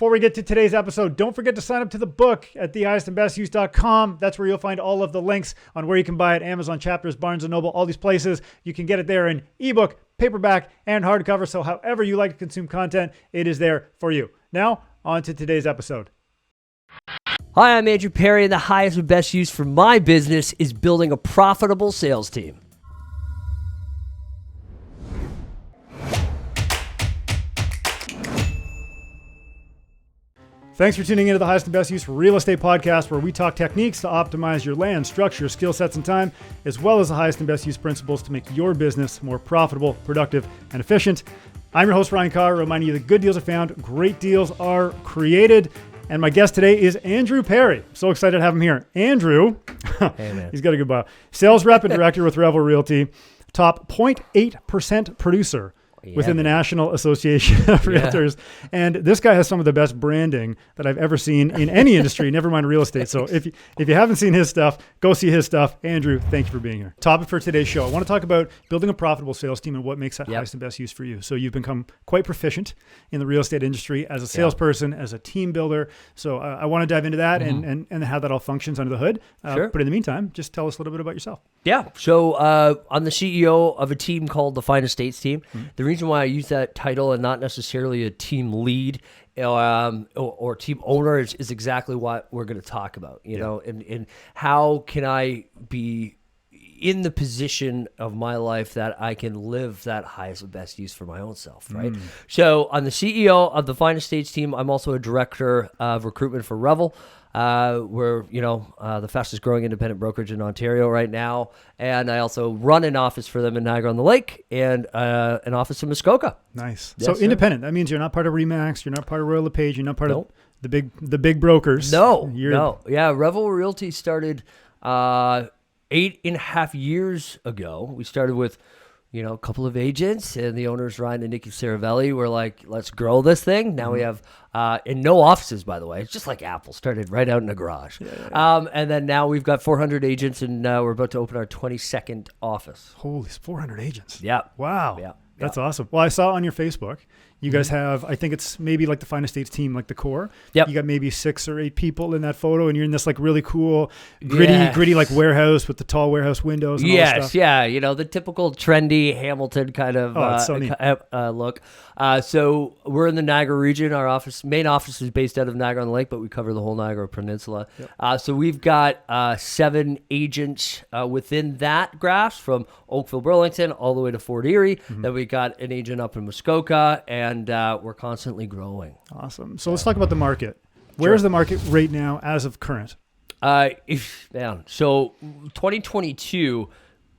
Before we get to today's episode, don't forget to sign up to the book at thehighestandbestuse.com. That's where you'll find all of the links on where you can buy it. Amazon, Chapters, Barnes & Noble, all these places. You can get it there in ebook, paperback, and hardcover. So however you like to consume content, it is there for you. Now, on to today's episode. Hi, I'm Andrew Perrie, and the highest and best use for my business is building a profitable sales team. Thanks for tuning into the Highest and Best Use Real Estate Podcast, where we talk techniques to optimize your land, structure, skill sets, and time, as well as the highest and best use principles to make your business more profitable, productive, and efficient. I'm your host, Ryan Carr, reminding you that good deals are found, great deals are created. And my guest today is Andrew Perrie. So excited to have him here. Andrew, Hey, man. He's got a good bio. Sales rep and director with Revel Realty, top 0.8% producer within the National Association of Realtors. And this guy has some of the best branding that I've ever seen in any industry, never mind real estate. So if you haven't seen his stuff, go see his stuff. Andrew, thank you for being here. Topic for today's show. I want to talk about building a profitable sales team and what makes that highest and best use for you. So you've become quite proficient in the real estate industry as a salesperson, as a team builder. So I want to dive into that and how that all functions under the hood. Sure. But in the meantime, just tell us a little bit about yourself. Yeah. So I'm the CEO of a team called the Fine Estates Team. The reason why I use that title and not necessarily a team lead or team owner is exactly what we're going to talk about, you know, and how can I be in the position of my life that I can live that highest and best use for my own self, right? So I'm the CEO of the Fine Estates Team. I'm also a director of recruitment for Revel. We're, the fastest growing independent brokerage in Ontario right now. And I also run an office for them in Niagara-on-the-Lake and an office in Muskoka. Nice. Yes, so sir. Independent, that means you're not part of RE/MAX, you're not part of Royal LePage, you're not part of the big brokers. No. Yeah, Revel Realty started 8.5 years ago. We started with a couple of agents, and the owners, Ryan and Nikki Saravelli, were like, let's grow this thing. Now we have, and no offices, by the way. It's just like Apple, started right out in a garage. And then now we've got 400 agents, and we're about to open our 22nd office. Holy, 400 agents. Yeah. Wow. Yeah. That's awesome. Well, I saw on your Facebook, you guys have, I think it's maybe like the Fine Estates team, like the core. Yep. You got maybe 6 or 8 people in that photo, and you're in this like really cool, gritty like warehouse with the tall warehouse windows and all that stuff. Yeah. The typical trendy Hamilton kind of it's so neat. look. So we're in the Niagara region. Our main office is based out of Niagara-on-the-Lake, but we cover the whole Niagara Peninsula. Yep. So we've got 7 agents within that graph, from Oakville, Burlington, all the way to Fort Erie. Then we got an agent up in Muskoka, and we're constantly growing. Awesome. So let's talk about the market. Where is the market right now as of current? So 2022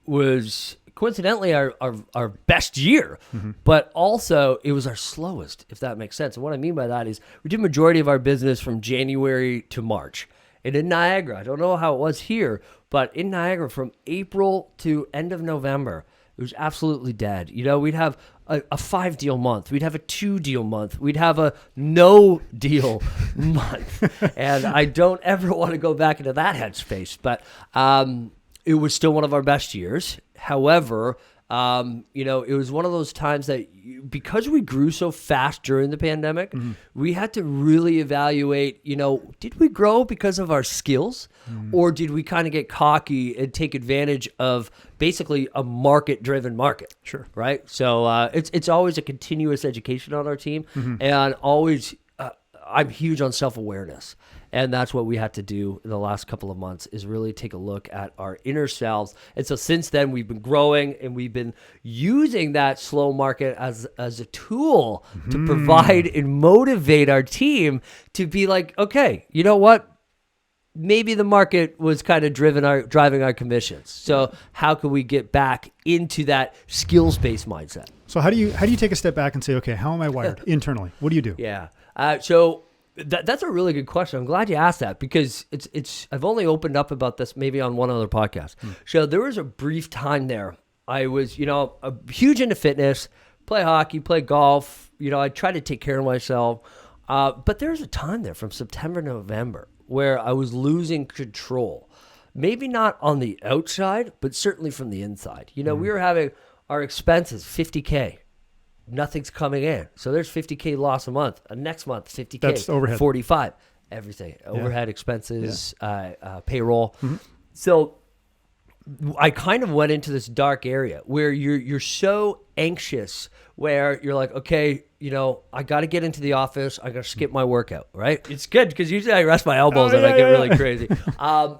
was coincidentally our best year, but also it was our slowest, if that makes sense. And what I mean by that is we did majority of our business from January to March. And in Niagara, I don't know how it was here, but in Niagara from April to end of November, it was absolutely dead. We'd have a 5-deal month. We'd have a 2-deal month. We'd have a no-deal month. And I don't ever want to go back into that headspace. But it was still one of our best years. However, it was one of those times that because we grew so fast during the pandemic, we had to really evaluate, did we grow because of our skills or did we kind of get cocky and take advantage of basically a market-driven market? Sure. Right? So it's always a continuous education on our team, and always I'm huge on self-awareness. And that's what we had to do in the last couple of months, is really take a look at our inner selves. And so since then, we've been growing, and we've been using that slow market as a tool to provide and motivate our team to be like, okay, you know what? Maybe the market was kind of driving our commissions. So how can we get back into that skills-based mindset? So how do you take a step back and say, okay, how am I wired internally? What do you do? Yeah. So that's a really good question. I'm glad you asked that, because it's I've only opened up about this maybe on one other podcast. So there was a brief time there. I was, a huge into fitness, play hockey, play golf. I try to take care of myself. But there's a time there from September to November where I was losing control. Maybe not on the outside, but certainly from the inside. We were having our expenses $50K. nothing's coming in. So there's $50K loss a month. Next month, $50K. That's overhead. 45, everything. Overhead expenses, payroll. So I kind of went into this dark area where you're so anxious, where you're like, okay, I got to get into the office. I got to skip my workout, right? It's good because usually I rest my elbows and I get really crazy.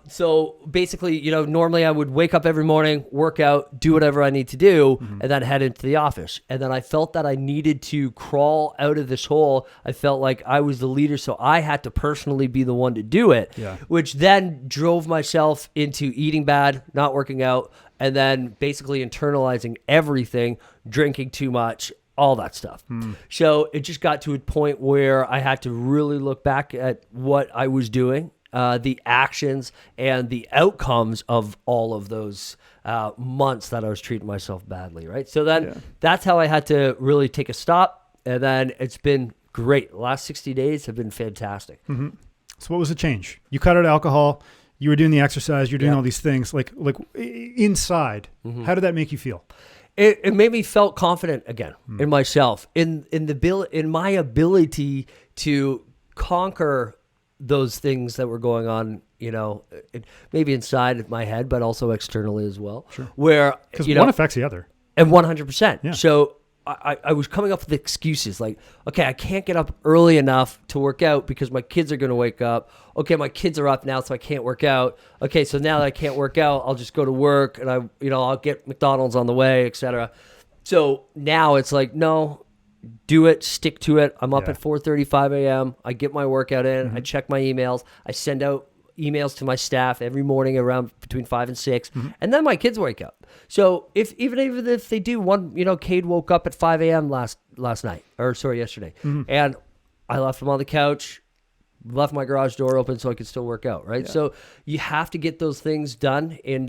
So basically, normally I would wake up every morning, work out, do whatever I need to do, and then head into the office. And then I felt that I needed to crawl out of this hole. I felt like I was the leader, so I had to personally be the one to do it, which then drove myself into eating bad, not working out, and then basically internalizing everything, drinking too much, all that stuff. So it just got to a point where I had to really look back at what I was doing, the actions and the outcomes of all of those months that I was treating myself badly, right? So then that's how I had to really take a stop. And then it's been great. The last 60 days have been fantastic. So what was the change? You cut out alcohol. You were doing the exercise. You're doing all these things. Like inside, how did that make you feel? It made me felt confident again in myself, in my ability to conquer those things that were going on, maybe inside my head, but also externally as well. Sure. Where because one affects the other, and 100%. Yeah. So I was coming up with excuses like, okay, I can't get up early enough to work out because my kids are going to wake up. Okay, my kids are up now, so I can't work out. Okay, so now that I can't work out, I'll just go to work and I'll get McDonald's on the way, etc. So now it's like, no, do it, stick to it. I'm up at 4:35 a.m. I get my workout in. I check my emails. I send out emails to my staff every morning around between 5 and 6, and then my kids wake up. So even if they do, Cade woke up at 5 a.m. yesterday, and I left him on the couch, left my garage door open so I could still work out, right? So you have to get those things done, and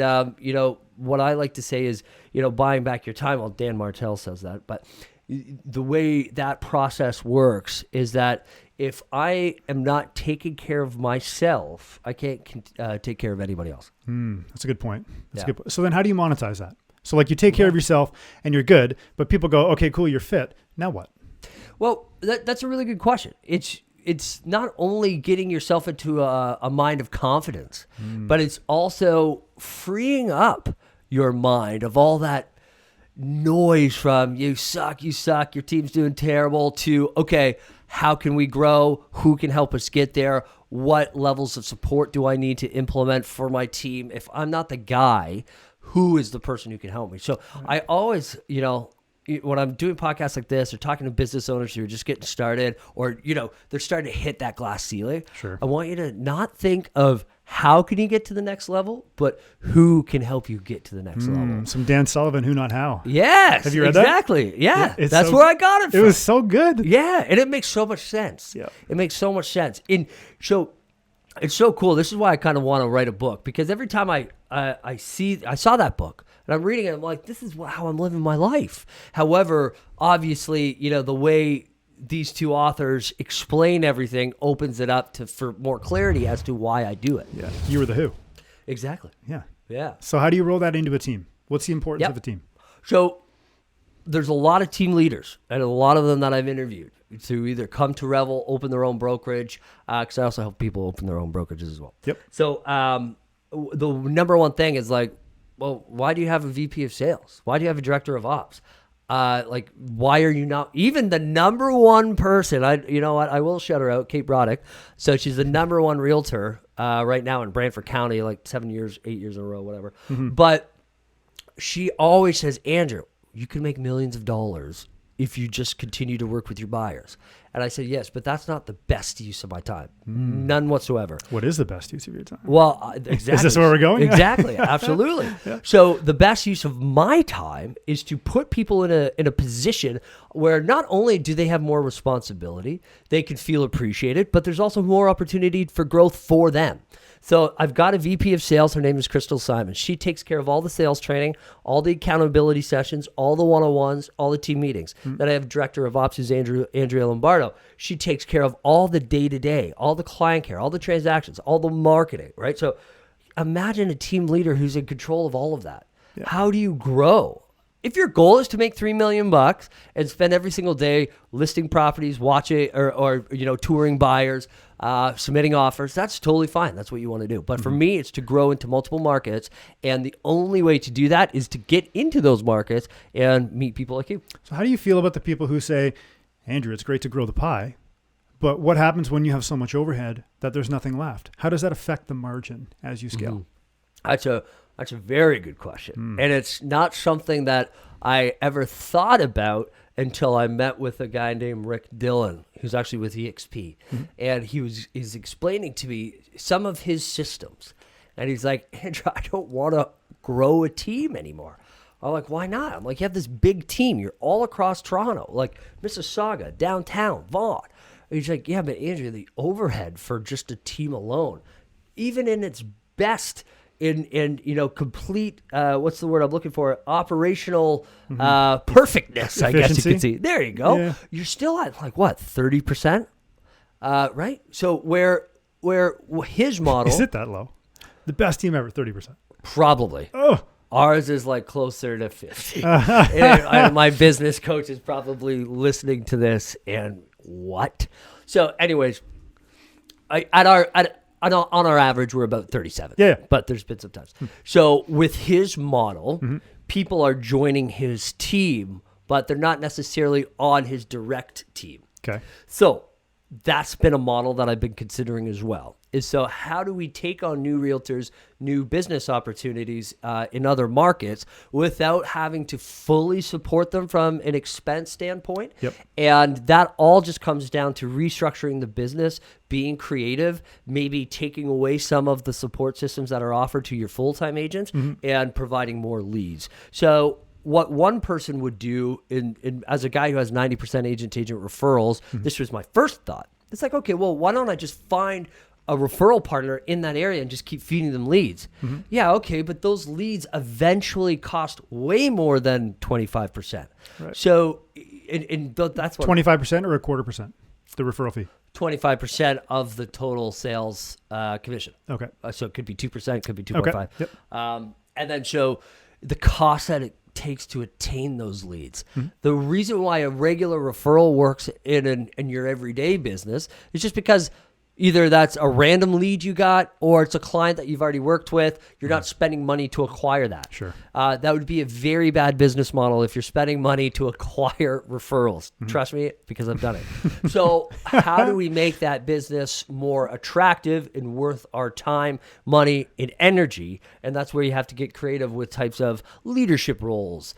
what I like to say is, buying back your time. Well, Dan Martell says that, but the way that process works is that if I am not taking care of myself, I can't take care of anybody else. That's a good point. That's a good point. So then how do you monetize that? So like you take care of yourself and you're good, but people go, okay, cool, you're fit. Now what? Well, that's a really good question. It's not only getting yourself into a mind of confidence, but it's also freeing up your mind of all that noise from you suck, your team's doing terrible, to, okay, how can we grow? Who can help us get there? What levels of support do I need to implement for my team? If I'm not the guy, who is the person who can help me? So I always, when I'm doing podcasts like this or talking to business owners who are just getting started, or, they're starting to hit that glass ceiling, I want you to not think of how can you get to the next level, but who can help you get to the next level. Some Dan Sullivan, Who Not How. Yes. Have you read exactly. that? Yeah. That's where I got it from. It was so good. Yeah. And it makes so much sense. Yeah. It makes so much sense. And so it's so cool. This is why I kind of want to write a book, because every time I saw that book and I'm reading it, I'm like, this is how I'm living my life. However, obviously, the way these two authors explain everything opens it up for more clarity as to why I do it. Yeah. You were the who. Exactly. Yeah. Yeah. So how do you roll that into a team? What's the importance of a team? So there's a lot of team leaders, and a lot of them that I've interviewed to either come to Revel, open their own brokerage, because I also help people open their own brokerages as well. Yep. So the number one thing is like, well, why do you have a VP of sales? Why do you have a director of ops? Why are you not even the number one person? I will shout her out, Kate Broddick. So she's the number one realtor right now in Brantford County, like 8 years in a row, whatever. But she always says, Andrew, you can make millions of dollars if you just continue to work with your buyers. And I said, yes, but that's not the best use of my time. None whatsoever. What is the best use of your time? Well, exactly. Is this where we're going? Exactly. Absolutely. Yeah. So the best use of my time is to put people in a position where not only do they have more responsibility, they can feel appreciated, but there's also more opportunity for growth for them. So I've got a VP of sales. Her name is Crystal Simon. She takes care of all the sales training, all the accountability sessions, all the one-on-ones, all the team meetings. Then I have director of ops, who's Andrea Lombardo. She takes care of all the day-to-day, all the client care, all the transactions, all the marketing, right? So imagine a team leader who's in control of all of that. Yeah. How do you grow? If your goal is to make $3 million and spend every single day listing properties, watching or touring buyers, submitting offers, that's totally fine. That's what you want to do. But for me, it's to grow into multiple markets. And the only way to do that is to get into those markets and meet people like you. So how do you feel about the people who say, Andrew, it's great to grow the pie, but what happens when you have so much overhead that there's nothing left? How does that affect the margin as you scale? That's a very good question. And it's not something that I ever thought about until I met with a guy named Rick Dillon, who's actually with EXP. And he's explaining to me some of his systems. And he's like, Andrew, I don't want to grow a team anymore. I'm like, why not? I'm like, you have this big team. You're all across Toronto, like Mississauga, downtown, Vaughan. And he's like, yeah, but Andrew, the overhead for just a team alone, even in its best, in complete what's the word I'm looking for, operational perfectness, I guess you could see. There you go. Yeah. You're still at like what, 30%, right? So where his model is it that low? The best team ever, 30%. Probably. Oh. Ours is like closer to 50. And my business coach is probably listening to this and what? So anyways, on our average, we're about 37. Yeah. But there's been some times. So with his model, people are joining his team, but they're not necessarily on his direct team. Okay. So that's been a model that I've been considering as well. So how do we take on new realtors, new business opportunities in other markets without having to fully support them from an expense standpoint? Yep. And that all just comes down to restructuring the business, being creative, maybe taking away some of the support systems that are offered to your full-time agents and providing more leads. So what one person would do as a guy who has 90% agent-to-agent referrals, this was my first thought. It's like, okay, well, why don't I just find a referral partner in that area and just keep feeding them leads? Yeah, okay, but those leads eventually cost way more than 25%. Right. So that's what 25% or a quarter percent, the referral fee? 25% of the total sales commission. Okay. So it could be 2%, could be 2.5. Okay. Yep. And then so the cost that it takes to attain those leads. The reason why a regular referral works in your everyday business is just because either that's a random lead you got or it's a client that you've already worked with. You're not spending money to acquire that. Sure. That would be a very bad business model if you're spending money to acquire referrals. Trust me, because I've done it. So how do we make that business more attractive and worth our time, money, and energy? And that's where you have to get creative with types of leadership roles,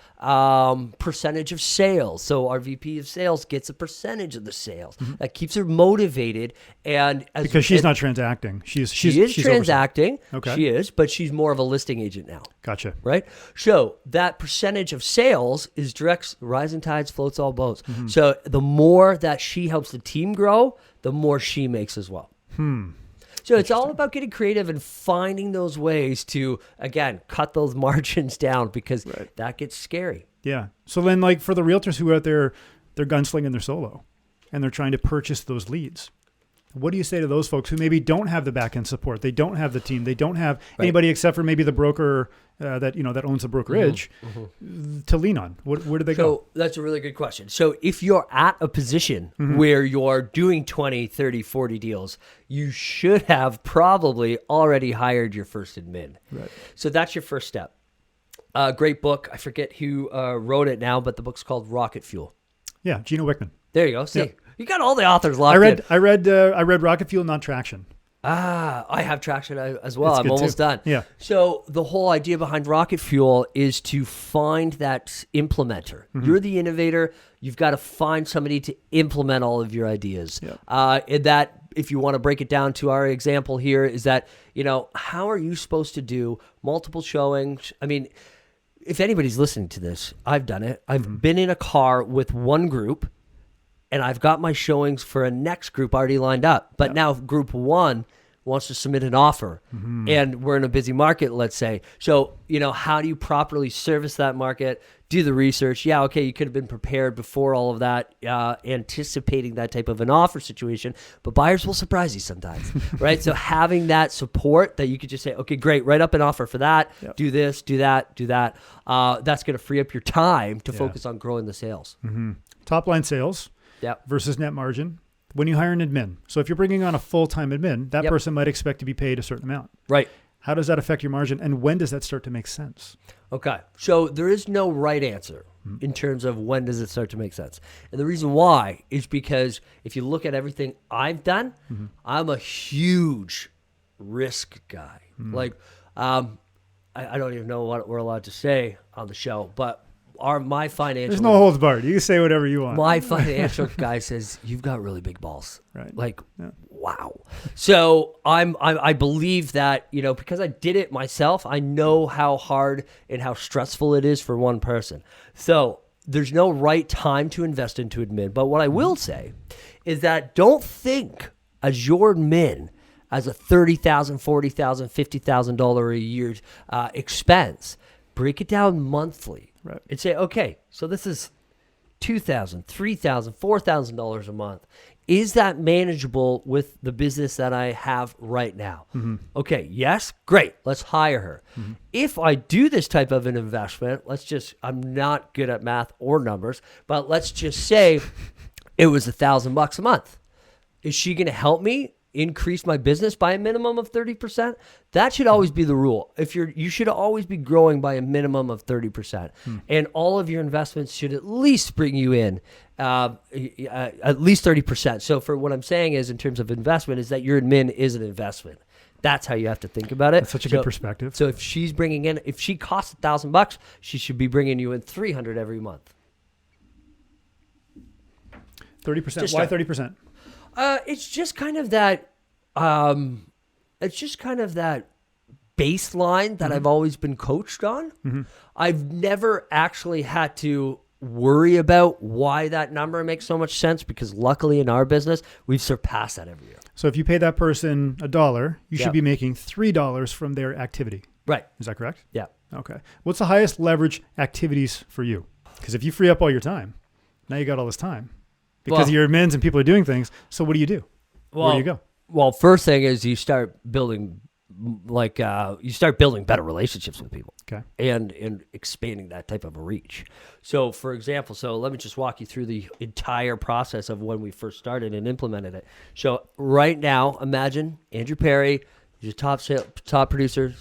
percentage of sales. So our VP of sales gets a percentage of the sales. That keeps her motivated. And because she's not transacting. She's transacting. Okay. She is, but she's more of a listing agent now. Gotcha. Right? So that percentage of sales is direct, rising tides floats all boats. So the more that she helps the team grow, the more she makes as well. So it's all about getting creative and finding those ways to, again, cut those margins down because that gets scary. Yeah. So then, like, for the realtors who are out there, they're gunslinging their solo and they're trying to purchase those leads, what do you say to those folks who maybe don't have the back-end support? They don't have the team. They don't have anybody except for maybe the broker that owns the brokerage to lean on. Where do they go? So that's a really good question. So if you're at a position where you're doing 20, 30, 40 deals, you should have probably already hired your first admin. Right. So that's your first step. Great book. I forget who wrote it now, but the book's called Rocket Fuel. Yeah, Gino Wickman. There you go. See, you got all the authors locked in. I read Rocket Fuel, not Traction. I have Traction as well. I'm almost done. Yeah. So the whole idea behind Rocket Fuel is to find that implementer. You're the innovator. You've got to find somebody to implement all of your ideas. Yeah. And that, if you want to break it down to our example here, is that, how are you supposed to do multiple showings? I mean, if anybody's listening to this, I've done it. I've been in a car with one group, and I've got my showings for a next group already lined up. But now group one wants to submit an offer and we're in a busy market, let's say. So, how do you properly service that market? Do the research. Yeah, okay, you could have been prepared before all of that, anticipating that type of an offer situation, but buyers will surprise you sometimes, right? So having that support that you could just say, okay, great, write up an offer for that, do this, do that, that's going to free up your time to focus on growing the sales. Top line sales versus net margin. When you hire an admin, so if you're bringing on a full-time admin, that person might expect to be paid a certain amount. Right. How does that affect your margin, and when does that start to make sense? Okay. So there is no right answer in terms of when does it start to make sense. And the reason why is because if you look at everything I've done, I'm a huge risk guy. Like, I don't even know what we're allowed to say on the show, but my financial... There's no holds barred. You can say whatever you want. My financial guy says, you've got really big balls. Right. Like, wow. So I believe that, because I did it myself, I know how hard and how stressful it is for one person. So there's no right time to invest into admin. But what I will say is that don't think as your admin as a $30,000, $40,000, $50,000 a year expense. Break it down monthly. Right. And say, okay, so this is $2,000, $3,000, $4,000 a month. Is that manageable with the business that I have right now? Okay, yes, great. Let's hire her. If I do this type of an investment, I'm not good at math or numbers, but let's just say it was $1,000 a month. Is she going to help me increase my business by a minimum of 30%? That should always be the rule. You should always be growing by a minimum of 30%. And all of your investments should at least bring you in at least 30%. So for what I'm saying is, in terms of investment, is that your admin is an investment. That's how you have to think about it. That's such a good perspective. So if she costs $1,000, she should be bringing you in $300 every month. 30%. Why 30%? It's just kind of that. It's just kind of that baseline that I've always been coached on. I've never actually had to worry about why that number makes so much sense, because luckily in our business we've surpassed that every year. So if you pay that person $1, you should be making $3 from their activity. Right. Is that correct? Yeah. Okay. What's the highest leverage activities for you? Because if you free up all your time, now you got all this time. Because you're admins and people are doing things. So what do you do? Where do you go? Well, first thing is you start building better relationships with people. Okay. And expanding that type of a reach. So for example, let me just walk you through the entire process of when we first started and implemented it. So right now, imagine Andrew Perrie, he's a top producer,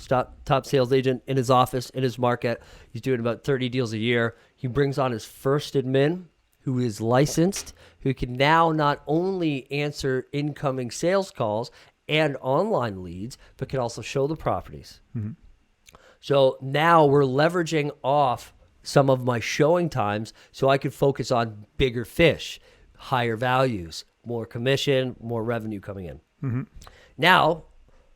top sales agent in his office, in his market. He's doing about 30 deals a year. He brings on his first admin, who is licensed, who can now not only answer incoming sales calls and online leads, but can also show the properties. So now we're leveraging off some of my showing times so I could focus on bigger fish, higher values, more commission, more revenue coming in. Now,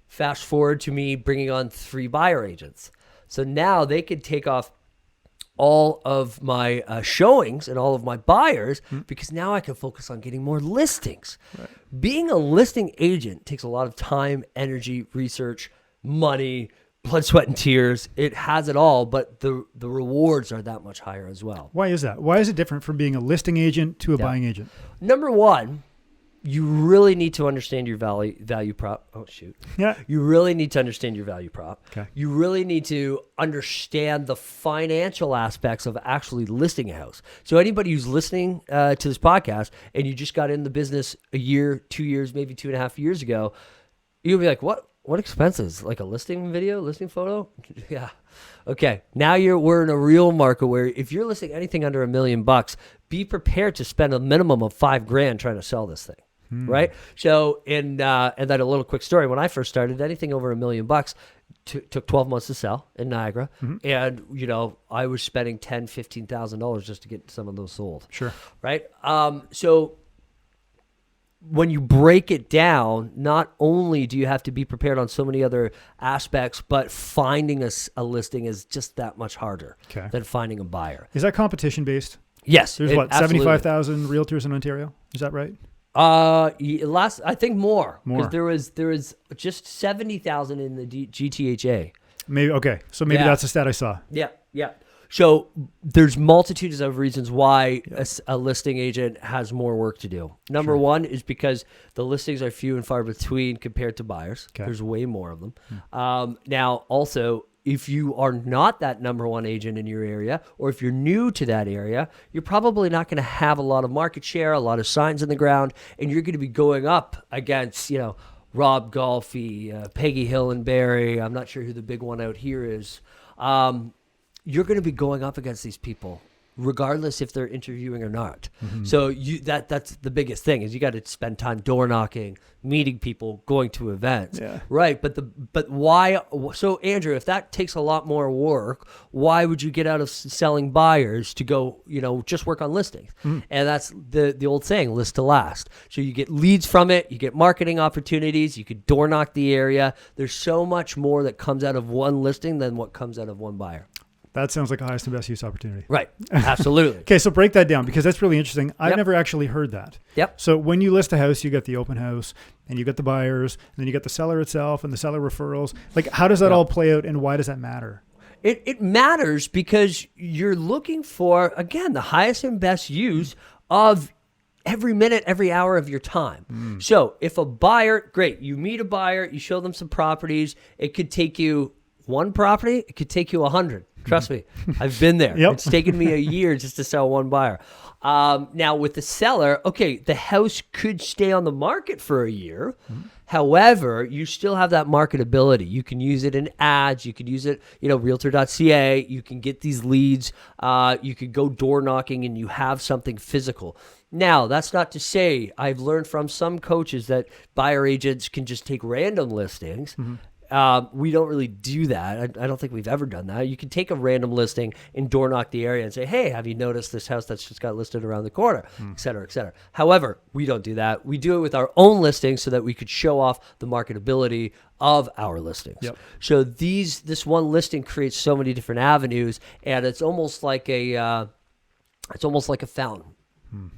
fast forward to me bringing on 3 buyer agents. So now they could take off all of my showings and all of my buyers, because now I can focus on getting more listings. Right. Being a listing agent takes a lot of time, energy, research, money, blood, sweat, and tears. It has it all, but the rewards are that much higher as well. Why is that? Why is it different from being a listing agent to a buying agent? Number one, you really need to understand your value prop. Oh, shoot. Yeah. You really need to understand your value prop. Okay. You really need to understand the financial aspects of actually listing a house. So anybody who's listening to this podcast and you just got in the business a year, 2 years, maybe 2.5 years ago, you'll be like, what expenses? Like a listing video, listing photo? Yeah. Okay. Now we're in a real market where if you're listing anything under $1 million, be prepared to spend a minimum of $5,000 trying to sell this thing. Right. So, and then a little quick story. When I first started, anything over $1 million took 12 months to sell in Niagara. And, I was spending $10,000, $15,000 just to get some of those sold. Sure. Right. So when you break it down, not only do you have to be prepared on so many other aspects, but finding a listing is just that much harder than finding a buyer. Is that competition based? Yes. There's 75,000 realtors in Ontario? Is that right? I think more. More. Because there was just 70,000 in the GTHA. Maybe okay. So maybe that's the stat I saw. Yeah. So there's multitudes of reasons why a listing agent has more work to do. Number one is because the listings are few and far between compared to buyers. Okay. There's way more of them. Now, also, if you are not that number one agent in your area, or if you're new to that area, you're probably not going to have a lot of market share, a lot of signs in the ground, and you're going to be going up against, Rob Golfy, Peggy Hillenberry. I'm not sure who the big one out here is. You're going to be going up against these people, regardless if they're interviewing or not. Mm-hmm. So that's the biggest thing is you got to spend time door knocking, meeting people, going to events, right? But why? So Andrew, if that takes a lot more work, why would you get out of selling buyers to go, just work on listings? Mm-hmm. And that's the old saying, list to last. So you get leads from it, you get marketing opportunities, you could door knock the area. There's so much more that comes out of one listing than what comes out of one buyer. That sounds like a highest and best use opportunity. Right. Absolutely. Okay, so break that down because that's really interesting. I've never actually heard that. Yep. So when you list a house, you get the open house and you get the buyers and then you get the seller itself and the seller referrals. Like how does that all play out and why does that matter? It matters because you're looking for, again, the highest and best use of every minute, every hour of your time. So if a buyer, great, you meet a buyer, you show them some properties, it could take you one property, it could take you 100. Trust me, I've been there. It's taken me a year just to sell one buyer. Now with the seller, okay, the house could stay on the market for a year. However, you still have that marketability. You can use it in ads. You could use it, realtor.ca. You can get these leads. You could go door knocking and you have something physical. Now, that's not to say I've learned from some coaches that buyer agents can just take random listings. We don't really do that. I don't think we've ever done that. You can take a random listing and door knock the area and say, hey, have you noticed this house that's just got listed around the corner, et cetera, et cetera. However, we don't do that. We do it with our own listings so that we could show off the marketability of our listings. So this one listing creates so many different avenues, and it's almost like a fountain.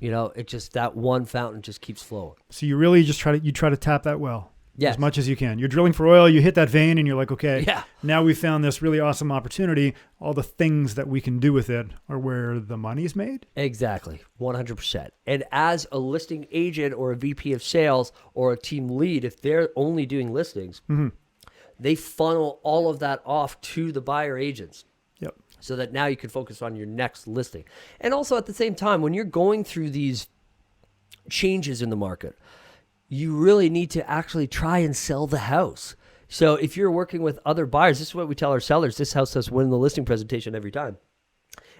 It just, that one fountain just keeps flowing. So you really just try to tap that well. As much as you can. You're drilling for oil, you hit that vein and you're like, okay, now we found this really awesome opportunity. All the things that we can do with it are where the money's made. Exactly. 100%. And as a listing agent or a VP of sales or a team lead, if they're only doing listings, they funnel all of that off to the buyer agents. So that now you can focus on your next listing. And also at the same time, when you're going through these changes in the market, you really need to actually try and sell the house. So if you're working with other buyers, this is what we tell our sellers. This helps us win the listing presentation every time.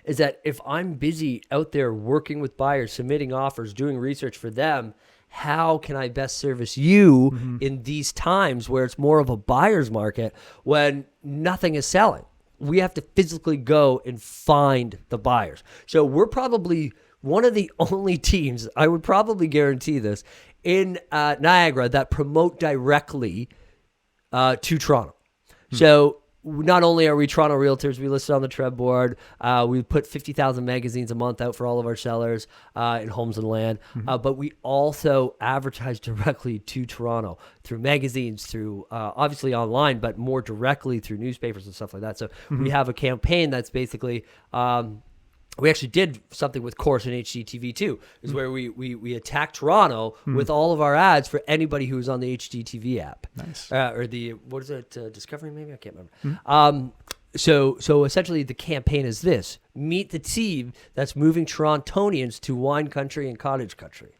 Is that if I'm busy out there working with buyers, submitting offers, doing research for them, how can I best service you in these times where it's more of a buyer's market when nothing is selling? We have to physically go and find the buyers. So we're probably one of the only teams, I would probably guarantee this, in Niagara that promote directly to Toronto. So not only are we Toronto realtors, we listed on the Trev board. We put 50,000 magazines a month out for all of our sellers in homes and land. But we also advertise directly to Toronto through magazines, through obviously online, but more directly through newspapers and stuff like that. So we have a campaign that's basically... we actually did something with Course and HGTV too, is where we attacked Toronto with all of our ads for anybody who was on the HGTV app. Nice. Or the, what is it, Discovery maybe? I can't remember. So essentially the campaign is this: meet the team that's moving Torontonians to wine country and cottage country.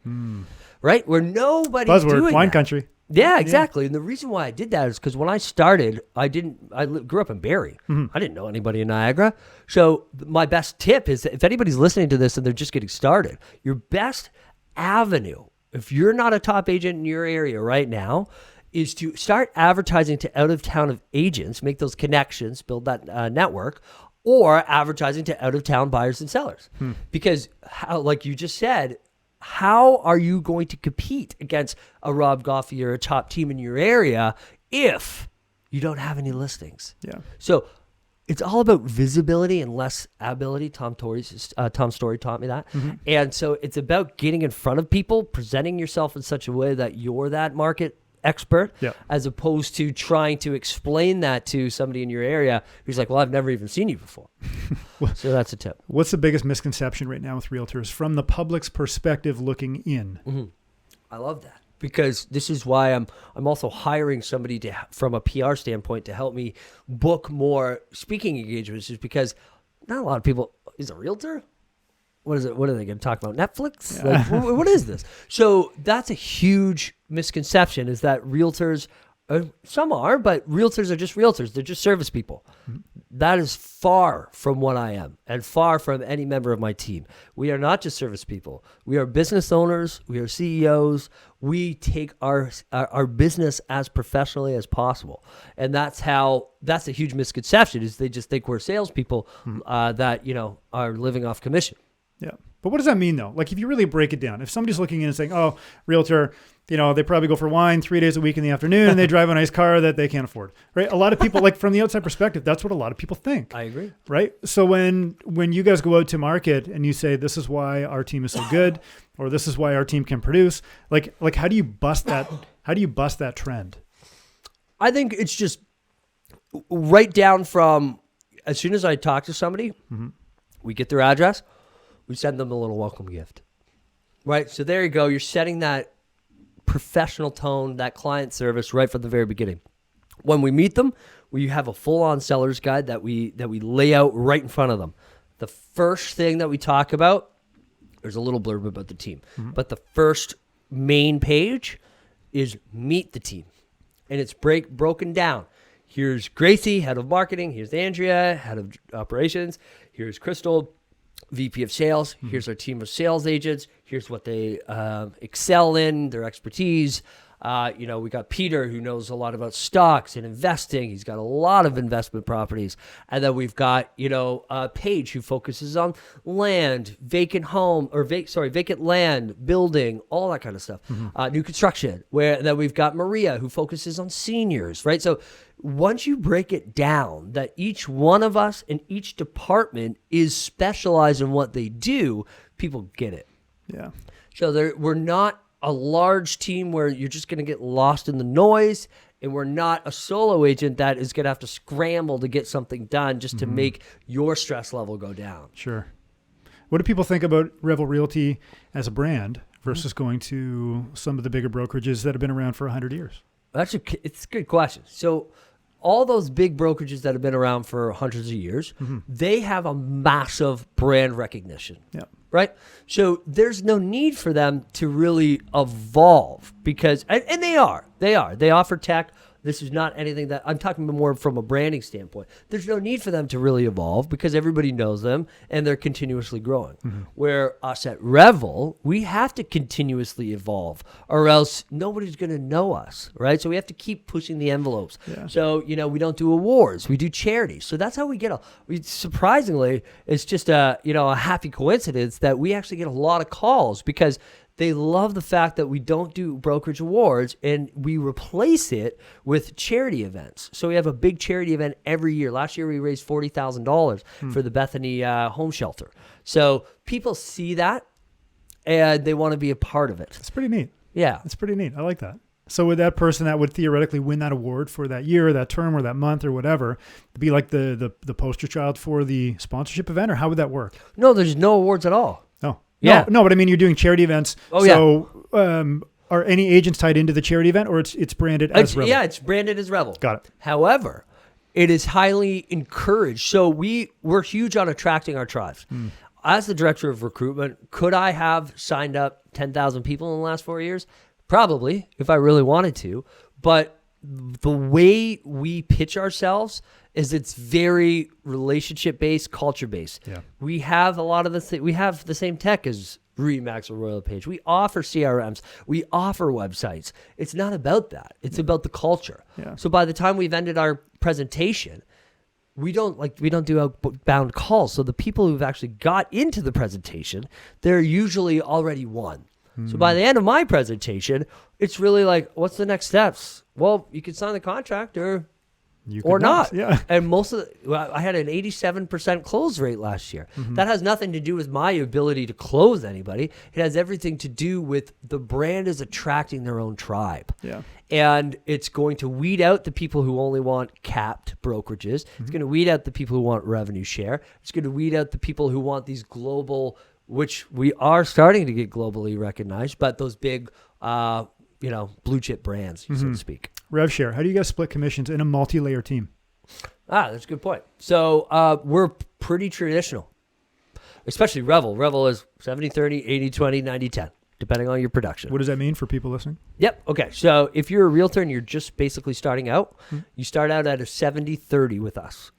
Right? Where nobody's doing Buzzword, wine that. Country. Yeah, exactly. And the reason why I did that is because when I started, I grew up in Barrie. I didn't know anybody in Niagara. So my best tip is that if anybody's listening to this and they're just getting started, your best avenue, if you're not a top agent in your area right now, is to start advertising to out-of-town agents, make those connections, build that network, or advertising to out-of-town buyers and sellers. Because, like you just said, how are you going to compete against a Rob Golfy or a top team in your area if you don't have any listings? So it's all about visibility and less ability. Tom Story taught me that. And so it's about getting in front of people, presenting yourself in such a way that you're that market expert, as opposed to trying to explain that to somebody in your area who's like, well, I've never even seen you before. So that's a tip. What's the biggest misconception right now with realtors from the public's perspective looking in? I love that, because this is why I'm also hiring somebody from a PR standpoint to help me book more speaking engagements, is because not a lot of people, is a realtor? What is it? What are they going to talk about? Netflix? Like, what is this? So that's a huge misconception, is that realtors, some are, but realtors are just realtors. They're just service people. That is far from what I am, and far from any member of my team. We are not just service people. We are business owners. We are CEOs. We take our business as professionally as possible. And that's a huge misconception, is they just think we're salespeople that, are living off commission. Yeah. But what does that mean, though? Like, if you really break it down, if somebody's looking in and saying, oh, realtor, they probably go for wine 3 days a week in the afternoon and they drive a nice car that they can't afford, right? A lot of people, like, from the outside perspective, that's what a lot of people think. I agree. Right? So when you guys go out to market and you say, this is why our team is so good, or this is why our team can produce, like how do you bust that? How do you bust that trend? I think it's just right down from, as soon as I talk to somebody, we get their address, we send them a little welcome gift, right? So there you go. You're setting that professional tone, that client service right from the very beginning. When we meet them, we have a full-on seller's guide that we lay out right in front of them. The first thing that we talk about, there's a little blurb about the team, but the first main page is meet the team, and it's broken down. Here's Gracie, head of marketing. Here's Andrea, head of operations. Here's Crystal, VP of sales. Here's our team of sales agents. Here's what they excel in, their expertise. We got Peter, who knows a lot about stocks and investing. He's got a lot of investment properties. And then we've got, Paige, who focuses on land, vacant land, building, all that kind of stuff. New construction. Then we've got Maria, who focuses on seniors, right? So once you break it down, that each one of us in each department is specialized in what they do, people get it. Yeah. So we're not a large team where you're just going to get lost in the noise, and we're not a solo agent that is going to have to scramble to get something done just to make your stress level go down. Sure. What do people think about Revel Realty as a brand versus going to some of the bigger brokerages that have been around for 100 years? It's a good question. So all those big brokerages that have been around for hundreds of years, they have a massive brand recognition. Yeah. Right? So there's no need for them to really evolve, because, and they are. They offer tech. This is not anything that I'm talking more from a branding standpoint. There's no need for them to really evolve, because everybody knows them and they're continuously growing. Where us at Revel, we have to continuously evolve, or else nobody's going to know us, right? So we have to keep pushing the envelopes. Yeah. So, we don't do awards, we do charities. So that's how we get surprisingly, it's just a happy coincidence that we actually get a lot of calls, because they love the fact that we don't do brokerage awards and we replace it with charity events. So we have a big charity event every year. Last year we raised $40,000 for the Bethany home shelter. So people see that and they want to be a part of it. It's pretty neat. Yeah. It's pretty neat. I like that. So would that person that would theoretically win that award for that year, or that term, or that month, or whatever, be like the poster child for the sponsorship event, or how would that work? No, there's no awards at all. Oh. Yeah. No, but I mean, you're doing charity events. Oh, so, are any agents tied into the charity event, or it's branded as Revel? Yeah, it's branded as Revel. Got it. However, it is highly encouraged. So we're huge on attracting our tribes. As the director of recruitment, could I have signed up 10,000 people in the last 4 years? Probably, if I really wanted to. But the way we pitch ourselves is it's very relationship-based, culture-based. Yeah. We have a lot of we have the same tech as Remax or Royal Page. We offer CRMs. We offer websites. It's not about that. It's about the culture. Yeah. So by the time we've ended our presentation, we don't do outbound calls. So the people who've actually got into the presentation, they're usually already won. So by the end of my presentation, it's really like, what's the next steps? Well, you can sign the contract, or You or could not. Yeah. And I had an 87% close rate last year. That has nothing to do with my ability to close anybody. It has everything to do with the brand is attracting their own tribe. Yeah. And it's going to weed out the people who only want capped brokerages. It's going to weed out the people who want revenue share. It's going to weed out the people who want these global, which we are starting to get globally recognized, but those big, blue chip brands, so to speak. Rev share. How do you guys split commissions in a multi-layer team? That's a good point. So we're pretty traditional, especially Revel. Revel is 70-30, 80-20, 90-10, depending on your production. What does that mean for people listening? Yep. Okay. So if you're a realtor and you're just basically starting out, you start out at a 70-30 with us.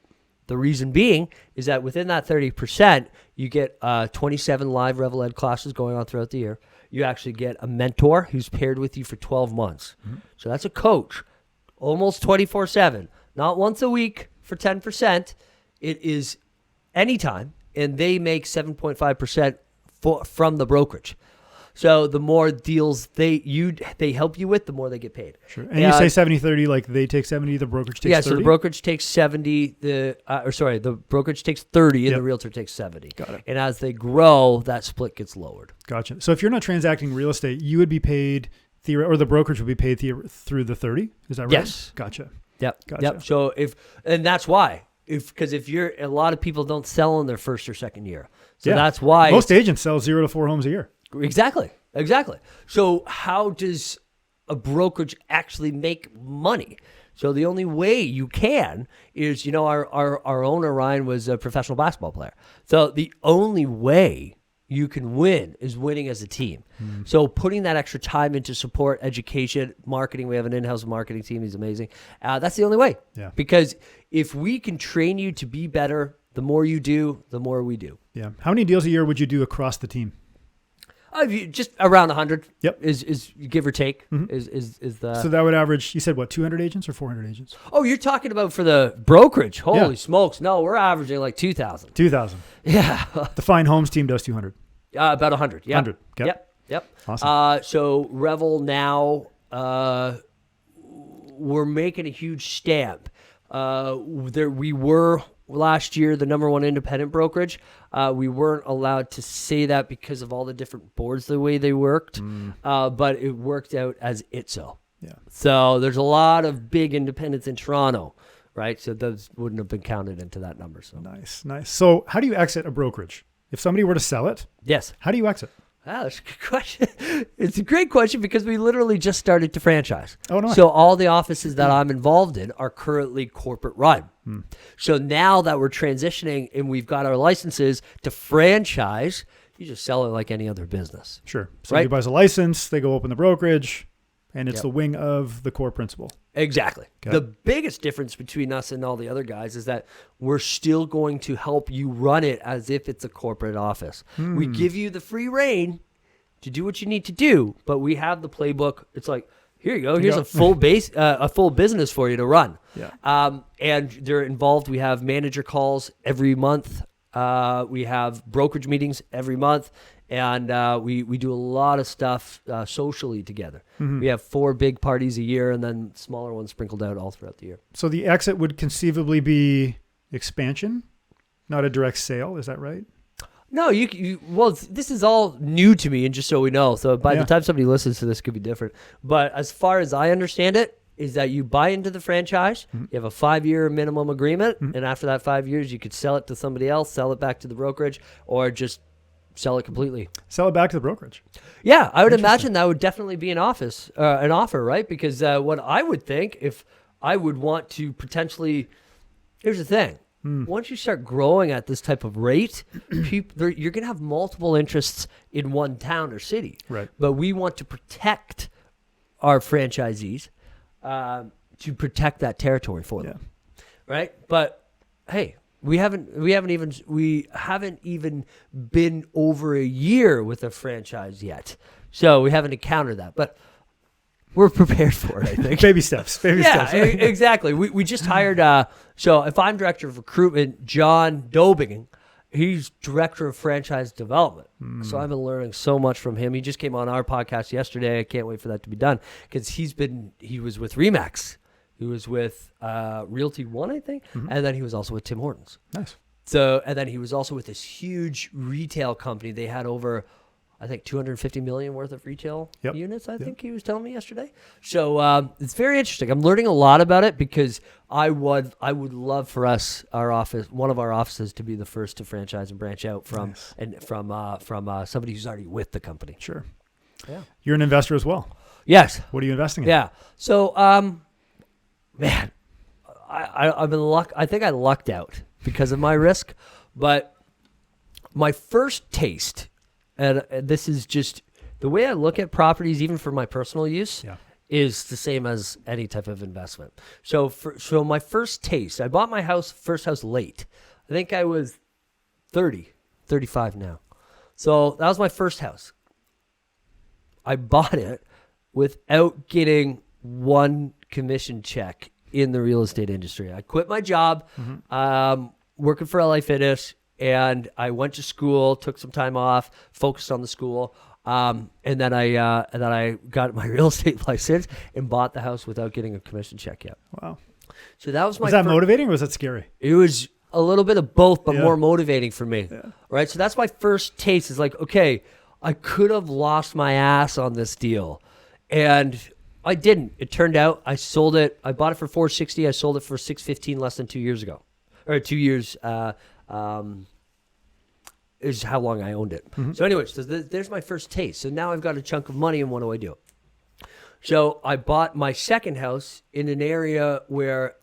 The reason being is that within that 30%, you get 27 live Revel Ed classes going on throughout the year. You actually get a mentor who's paired with you for 12 months. So that's a coach, almost 24/7, not once a week for 10%. It is anytime, and they make 7.5% from the brokerage. So the more deals they help you with, the more they get paid. Sure. And you say 70-30, like they take 70, the brokerage takes 30? So the brokerage takes 70, the brokerage takes 30 and the realtor takes 70. Got it. And as they grow, that split gets lowered. Gotcha. So if you're not transacting real estate, you would be paid, or the brokerage would be paid through the 30? Is that right? Yes. Gotcha. Yep. Gotcha. Yep. So and that's why. Because a lot of people don't sell in their first or second year. So that's why. Most agents sell 0 to 4 homes a year. Exactly. So how does a brokerage actually make money? So the only way you can is, our owner, Ryan, was a professional basketball player. So the only way you can win is winning as a team. So putting that extra time into support, education, marketing, we have an in-house marketing team. He's amazing. That's the only way. Yeah. Because if we can train you to be better, the more you do, the more we do. Yeah. How many deals a year would you do across the team? Just around 100. Yep. Is give or take is the. So that would average, you said what, 200 agents or 400 agents? Oh, you're talking about for the brokerage. Holy smokes. No, we're averaging like 2,000. 2,000. Yeah. The Fine Homes team does 200. About 100. Yeah. 100. Okay. Yep. Awesome. So Revel now, we're making a huge stamp. We were last year the number one independent brokerage. We weren't allowed to say that because of all the different boards, the way they worked, but it worked out as ITSO. Yeah. So there's a lot of big independents in Toronto, right? So those wouldn't have been counted into that number. So Nice. So how do you exit a brokerage? If somebody were to sell it, yes. how do you exit? That's a good question. It's a great question because we literally just started to franchise. Oh, no. So all the offices that I'm involved in are currently corporate run. So now that we're transitioning and we've got our licenses to franchise, you just sell it like any other business. Sure. Somebody buys a license, they go open the brokerage, and it's Yep. the wing of the core principal. Exactly. Okay. The biggest difference between us and all the other guys is that we're still going to help you run it as if it's a corporate office. We give you the free reign to do what you need to do, but we have the playbook. It's like, here you go. Here's a full full business for you to run. Yeah. And they're involved. We have manager calls every month. We have brokerage meetings every month. And we do a lot of stuff socially together. We have 4 big parties a year and then smaller ones sprinkled out all throughout the year. So the exit would conceivably be expansion, not a direct sale. Is that right? No, well, this is all new to me, and just so we know. So by the time somebody listens to this, it could be different. But as far as I understand it, is that you buy into the franchise, you have a 5-year minimum agreement, and after that 5 years, you could sell it to somebody else, sell it back to the brokerage, or just sell it completely. Sell it back to the brokerage. Yeah, I would imagine that would definitely be an offer, right? Because what I would think, if I would want to potentially, here's the thing. Once you start growing at this type of rate, you're going to have multiple interests in one town or city. Right. But we want to protect our franchisees, to protect that territory for them. Right? But hey, we haven't even been over a year with a franchise yet. So we haven't encountered that. But we're prepared for it, I think. Baby steps. Yeah, exactly. We just hired, so if I'm director of recruitment, John Dobing, he's director of franchise development. So I've been learning so much from him. He just came on our podcast yesterday. I can't wait for that to be done because he was with Remax. He was with Realty One, I think, and then he was also with Tim Hortons. Nice. So, and then he was also with this huge retail company. They had over, I think, 250 million worth of retail units, I think he was telling me yesterday. So it's very interesting. I'm learning a lot about it because I would love for us, one of our offices, to be the first to franchise and branch out from somebody who's already with the company. Sure. Yeah. You're an investor as well. Yes. What are you investing in? Yeah. So, man, I've been I think I lucked out because of my risk, but my first taste, and this is just the way I look at properties, even for my personal use, is the same as any type of investment. So my first taste, I bought my first house late. I think I was 35 now. So that was my first house. I bought it without getting one commission check in the real estate industry. I quit my job, working for LA Fitness, and I went to school, took some time off, focused on the school, and then I got my real estate license and bought the house without getting a commission check yet. Wow. So that was my. Was that motivating or was that scary? It was a little bit of both, but more motivating for me. Yeah. Right. So that's my first taste. Is like, okay, I could have lost my ass on this deal, and I didn't. It turned out I sold it. I bought it for $460. I sold it for $615 less than 2 years ago, or 2 years. Is how long I owned it. So anyways, there's my first taste. So now I've got a chunk of money, and what do? So I bought my second house in an area where,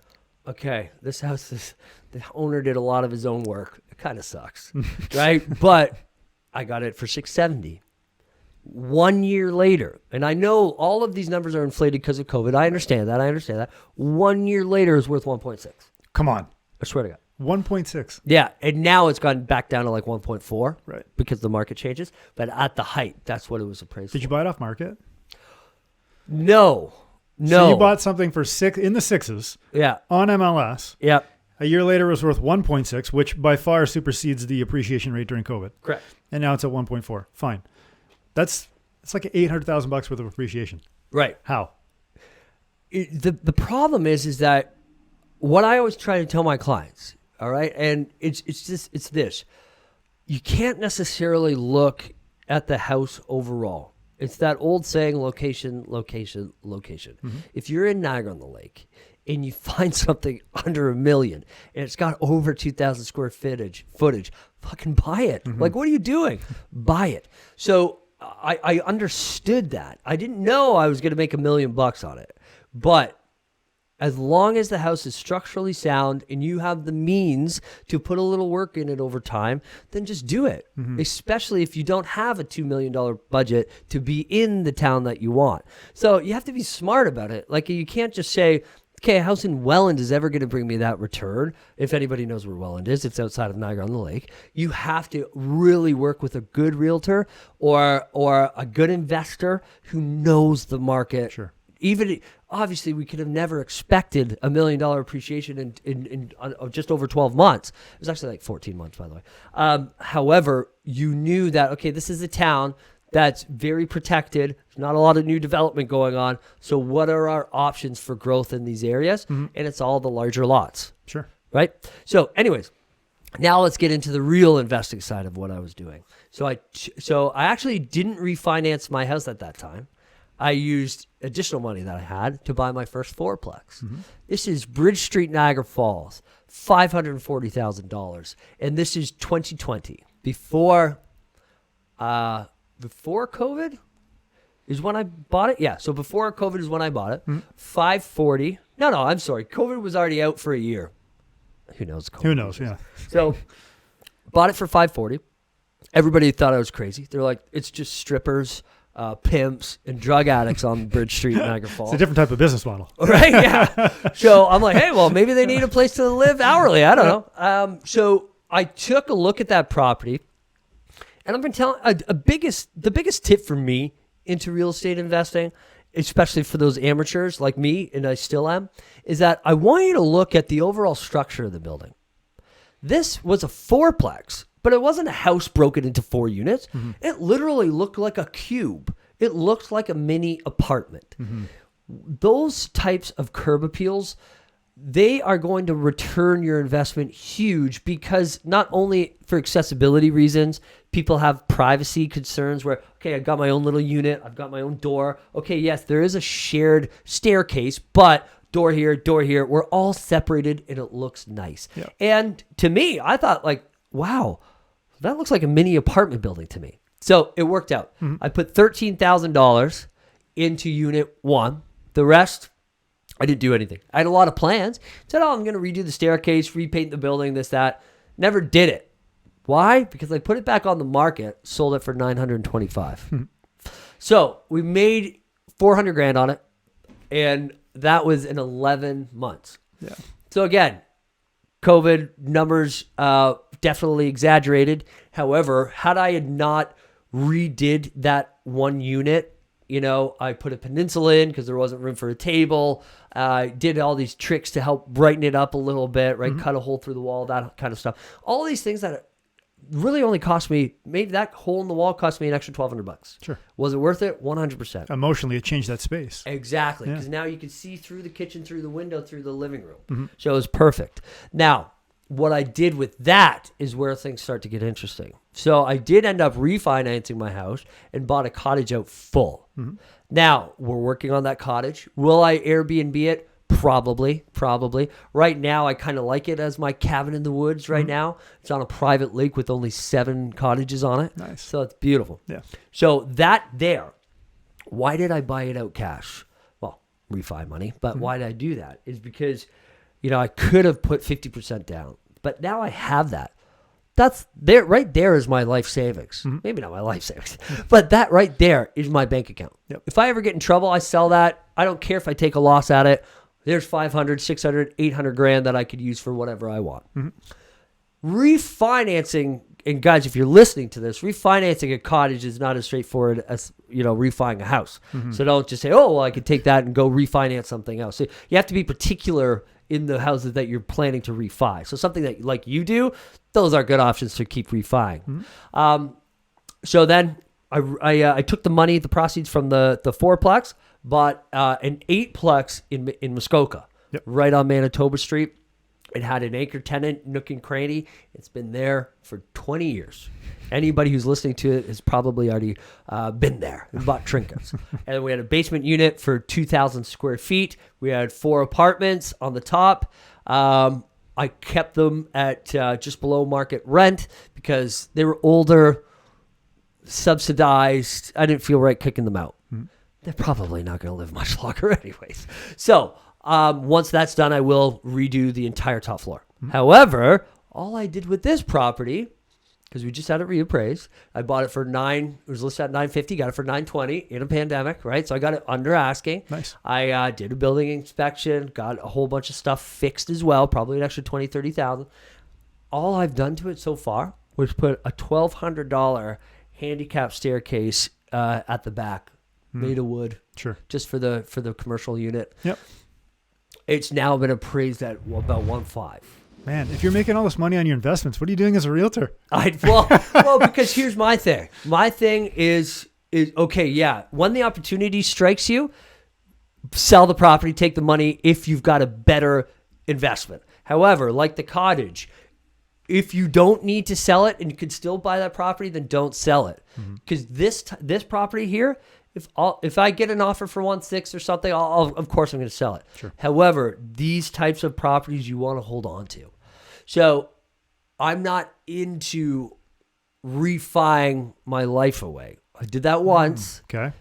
okay, this house the owner did a lot of his own work. It kind of sucks, right? But I got it for $670. 1 year later, and I know all of these numbers are inflated because of COVID. I understand that. 1 year later is worth 1.6. Come on. I swear to God. 1.6. Yeah, and now it's gone back down to like 1.4. Right. Because the market changes. But at the height, that's what it was appraised for. Did you buy it off market? No. So you bought something for in the sixes. Yeah. On MLS. Yeah. A year later it was worth 1.6, which by far supersedes the appreciation rate during COVID. Correct. And now it's at 1.4. Fine. It's like $800,000 worth of appreciation. Right. How? The problem is that what I always try to tell my clients, all right, and it's this. You can't necessarily look at the house overall. It's that old saying, location. If you're in Niagara-on-the-Lake and you find something under $1 million and it's got over 2,000 square footage, fucking buy it. Like, what are you doing? Buy it. So I understood that. I didn't know I was going to make $1 million on it, but as long as the house is structurally sound and you have the means to put a little work in it over time, then just do it. Especially if you don't have a $2 million budget to be in the town that you want. So you have to be smart about it. Like, you can't just say, okay, a house in Welland is ever going to bring me that return. If anybody knows where Welland is, it's outside of Niagara-on-the-Lake. You have to really work with a good realtor or a good investor who knows the market. Sure. Even obviously, we could have never expected $1 million appreciation in just over 12 months. It was actually like 14 months, by the way. However, you knew that, okay, this is a town that's very protected. There's not a lot of new development going on. So what are our options for growth in these areas? And it's all the larger lots. Sure. Right? So anyways, now let's get into the real investing side of what I was doing. So I actually didn't refinance my house at that time. I used additional money that I had to buy my first fourplex. This is Bridge Street, Niagara Falls, $540,000. And this is 2020. Before COVID is when I bought it. Yeah, so before COVID is when I bought it. 540. No, I'm sorry. COVID was already out for a year. Who knows? Who knows, yeah. So bought it for 540. Everybody thought I was crazy. They're like, it's just strippers, pimps, and drug addicts on Bridge Street, Niagara Falls. It's a different type of business model. Right, yeah. So I'm like, hey, well, maybe they need a place to live hourly. I don't know. So I took a look at that property, and I've been telling the biggest tip for me into real estate investing, especially for those amateurs like me, and I still am, is that I want you to look at the overall structure of the building. This was a fourplex, but it wasn't a house broken into 4 units. It literally looked like a cube. It looked like a mini apartment. those types of curb appeals, they are going to return your investment huge, because not only for accessibility reasons, people have privacy concerns where, okay, I've got my own little unit, I've got my own door. Okay, yes, there is a shared staircase, but door here, we're all separated and it looks nice. Yeah. And to me, I thought like, wow, that looks like a mini apartment building to me. So it worked out. Mm-hmm. I put $13,000 into unit 1. The rest, I didn't do anything. I had a lot of plans. Said, I'm going to redo the staircase, repaint the building, this, that. Never did it. Why? Because I put it back on the market, sold it for $925. So we made $400,000 on it, and that was in 11 months. Yeah. So again, COVID numbers definitely exaggerated. However, had I had not redid that one unit, I put a peninsula in because there wasn't room for a table. I did all these tricks to help brighten it up a little bit, right? Mm-hmm. Cut a hole through the wall, that kind of stuff. All these things that really only cost me, maybe that hole in the wall cost me an extra $1,200. Sure. Was it worth it? 100%. Emotionally, it changed that space. Exactly. Because now you can see through the kitchen, through the window, through the living room. Mm-hmm. So it was perfect. Now, what I did with that is where things start to get interesting. So I did end up refinancing my house and bought a cottage out full. Mm-hmm. Now, we're working on that cottage. Will I Airbnb it? Probably. Right now, I kind of like it as my cabin in the woods right now. It's on a private lake with only 7 cottages on it. Nice. So it's beautiful. Yeah. So that there, why did I buy it out cash? Well, refi money. But why did I do that? Is because, I could have put 50% down. But now I have that. That's there, right there is my life savings. Mm-hmm. Maybe not my life savings, but that right there is my bank account. Yep. If I ever get in trouble, I sell that. I don't care if I take a loss at it. There's 500, 600, 800 grand that I could use for whatever I want. Mm-hmm. Refinancing, and guys, if you're listening to this, refinancing a cottage is not as straightforward as, refining a house. Mm-hmm. So don't just say, I could take that and go refinance something else. So you have to be particular in the houses that you're planning to refi. So something that like you do, those are good options to keep refining. Mm-hmm. So then I took the money, the proceeds from the 4-plex, bought an 8-plex in Muskoka, right on Manitoba Street. It had an anchor tenant, nook and cranny. It's been there for 20 years. Anybody who's listening to it has probably already been there and bought trinkets. And we had a basement unit for 2,000 square feet. We had 4 apartments on the top. I kept them at just below market rent because they were older, subsidized. I didn't feel right kicking them out. Mm-hmm. They're probably not going to live much longer anyways. So once that's done, I will redo the entire top floor. Mm-hmm. However, all I did with this property, because we just had it reappraised, I bought it for it was listed at $950, got it for $920 in a pandemic, right? So I got it under asking. Nice. I did a building inspection, got a whole bunch of stuff fixed as well, probably an extra $20,000, $30,000. All I've done to it so far was put a $1,200 handicap staircase at the back, made of wood, sure, just for the commercial unit. Yep. It's now been appraised at about 1.5. Man, if you're making all this money on your investments, what are you doing as a realtor? Well, because here's my thing. My thing is okay, yeah, when the opportunity strikes you, sell the property, take the money if you've got a better investment. However, like the cottage, if you don't need to sell it and you can still buy that property, then don't sell it. Because this property here, if I get an offer for 1.6 or something, of course I'm going to sell it. Sure. However, these types of properties you want to hold on to. So I'm not into refining my life away. I did that once. Okay.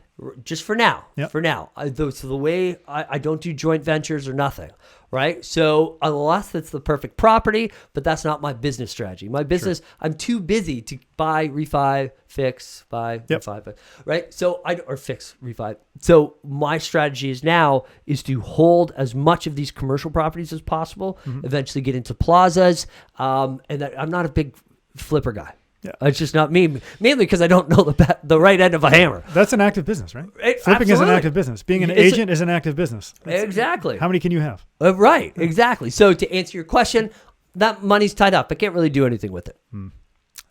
Just for now. Yep. For now. So the way I don't do joint ventures or nothing, right? So unless it's the perfect property, but that's not my business strategy. My business, sure, I'm too busy to buy, refi, fix, buy, yep, refi, right? So fix, refi. So my strategy is to hold as much of these commercial properties as possible, eventually get into plazas, and that I'm not a big flipper guy. Yeah. It's just not me, mainly because I don't know the right end of a hammer. That's an active business, right? Flipping is an active business. Being an agent is an active business. Exactly. How many can you have? Right, exactly. So to answer your question, that money's tied up. I can't really do anything with it.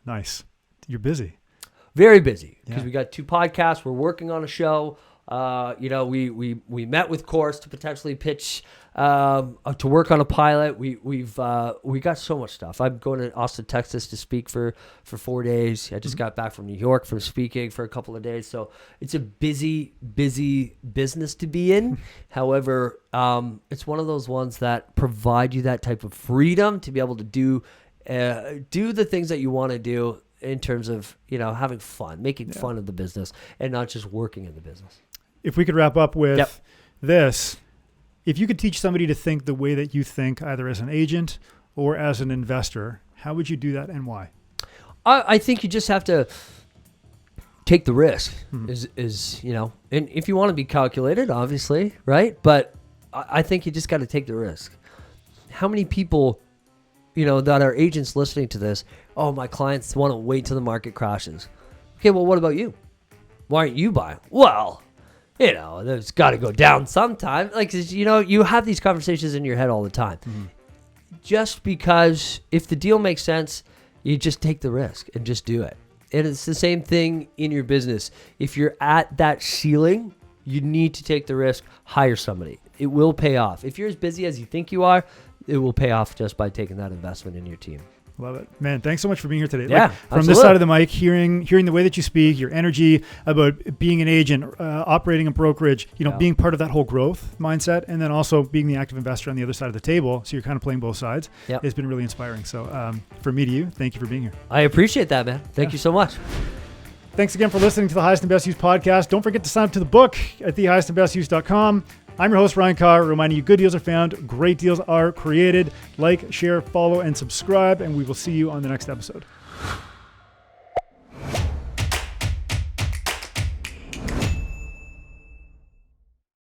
Nice. You're busy. Very busy because we got 2 podcasts. We're working on a show. We met with Course to potentially pitch to work on a pilot. We got so much stuff. I'm going to Austin, Texas to speak for 4 days. I just got back from New York from speaking for a couple of days. So it's a busy business to be in. However, it's one of those ones that provide you that type of freedom to be able to do the things that you want to do in terms of, having fun, making fun of the business and not just working in the business. If we could wrap up with this, if you could teach somebody to think the way that you think, either as an agent or as an investor, how would you do that and why? I think you just have to take the risk and if you want to be calculated, obviously, right? But I think you just got to take the risk. How many people, that are agents listening to this, my clients want to wait till the market crashes. Okay, well, what about you? Why aren't you buying? Well, there's got to go down sometime. You have these conversations in your head all the time. Just because if the deal makes sense, you just take the risk and just do it. And it's the same thing in your business. If you're at that ceiling, you need to take the risk, hire somebody. It will pay off. If you're as busy as you think you are, it will pay off just by taking that investment in your team. Love it, man. Thanks so much for being here today. Yeah, from this side of the mic, hearing the way that you speak, your energy about being an agent, operating a brokerage, being part of that whole growth mindset, and then also being the active investor on the other side of the table. So you're kind of playing both sides. It's been really inspiring. So from me to you, thank you for being here. I appreciate that, man. Thank you so much. Thanks again for listening to the Highest and Best Use podcast. Don't forget to sign up to the book at thehighestandbestuse.com. I'm your host, Ryan Carr, reminding you good deals are found, great deals are created. Like, share, follow, and subscribe, and we will see you on the next episode.